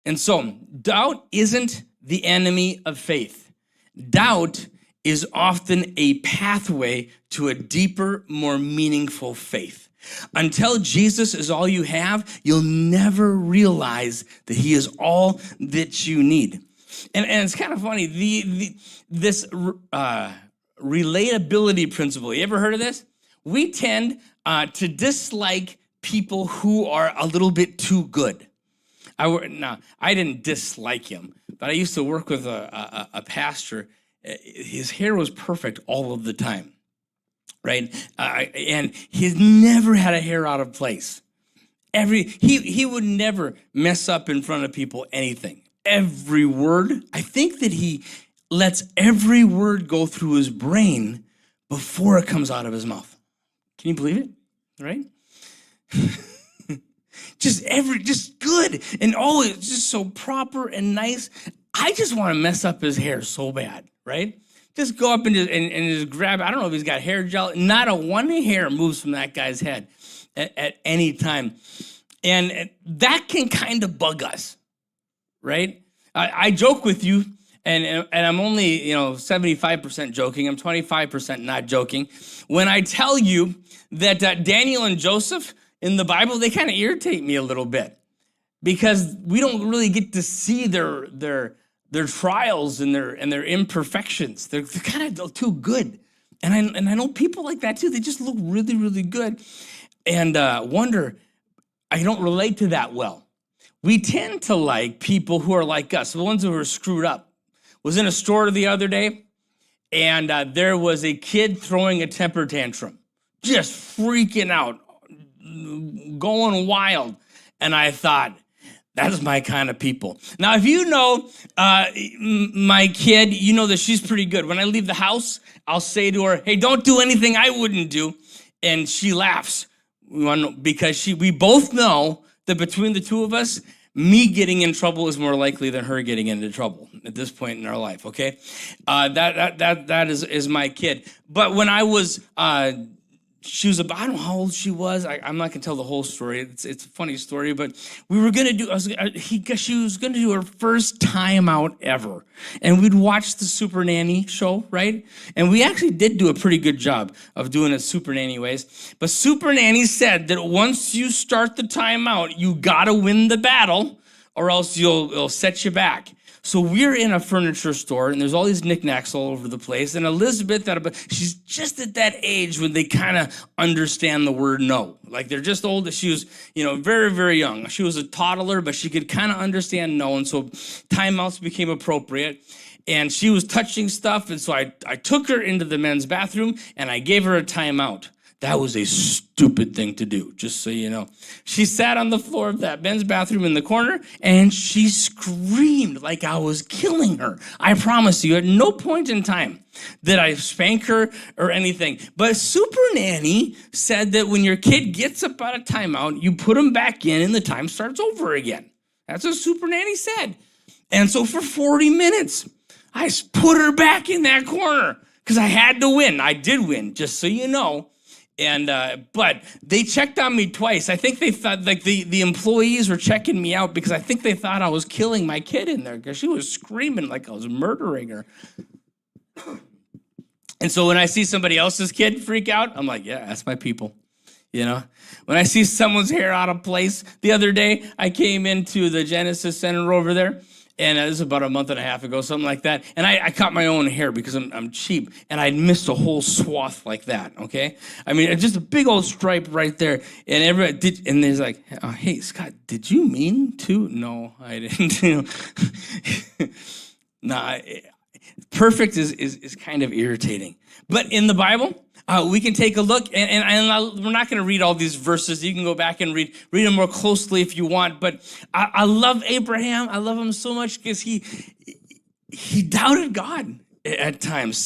And so doubt isn't the enemy of faith. Doubt is often a pathway to a deeper, more meaningful faith. Until Jesus is all you have, you'll never realize that he is all that you need. And it's kind of funny, this relatability principle. You ever heard of this? We tend to dislike people who are a little bit too good. I didn't dislike him, but I used to work with a pastor. His hair was perfect all of the time, right? And he's never had a hair out of place. He would never mess up in front of people anything. Every word, I think that he lets every word go through his brain before it comes out of his mouth. Can you believe it? Right? just good and always just so proper and nice. I just want to mess up his hair so bad, right? Just go up and just grab. I don't know if he's got hair gel. Not a one hair moves from that guy's head at any time, and that can kind of bug us, right? I joke with you, and I'm only 75% joking. I'm 25% not joking when I tell you that Daniel and Joseph in the Bible, they kind of irritate me a little bit because we don't really get to see their trials and their imperfections. They're kind of too good. And I know people like that too. They just look really, really good. And wonder, I don't relate to that well. We tend to like people who are like us, the ones who are screwed up. Was in a store the other day, and there was a kid throwing a temper tantrum, just freaking out, going wild. And I thought, that is my kind of people. Now, if you know my kid, you know that she's pretty good. When I leave the house, I'll say to her, hey, don't do anything I wouldn't do. And she laughs because we both know that between the two of us, me getting in trouble is more likely than her getting into trouble at this point in our life, okay? That is my kid. But when I was... she was about, I don't know how old she was. I'm not gonna tell the whole story. It's a funny story, but we were gonna do. She was gonna do her first time out ever, and we'd watch the Super Nanny show, right? And we actually did do a pretty good job of doing it Super Nanny ways. But Super Nanny said that once you start the timeout, you gotta win the battle, or else it'll set you back. So we're in a furniture store, and there's all these knickknacks all over the place. And Elizabeth, she's just at that age when they kind of understand the word no. Like they're just old. She was, very, very young. She was a toddler, but she could kind of understand no. And so timeouts became appropriate. And she was touching stuff. And so I took her into the men's bathroom, and I gave her a timeout. That was a stupid thing to do, just so you know. She sat on the floor of that men's bathroom in the corner, and she screamed like I was killing her. I promise you, at no point in time did I spank her or anything. But Super Nanny said that when your kid gets up out of timeout, you put them back in, and the time starts over again. That's what Super Nanny said. And so for 40 minutes, I put her back in that corner because I had to win. I did win, just so you know. And but they checked on me twice. I think they thought, like the employees were checking me out because I think they thought I was killing my kid in there because she was screaming like I was murdering her. And so when I see somebody else's kid freak out, I'm like, yeah, that's my people. When I see someone's hair out of place, the other day I came into the Genesis Center over there. And this is about a month and a half ago, something like that. And I cut my own hair because I'm cheap. And I'd missed a whole swath like that, okay? I mean, just a big old stripe right there. And everybody did, and there's like, oh, hey, Scott, did you mean to? No, I didn't. Perfect is kind of irritating. But in the Bible, we can take a look, and we're not going to read all these verses. You can go back and read them more closely if you want. But I love Abraham. I love him so much because he doubted God at times.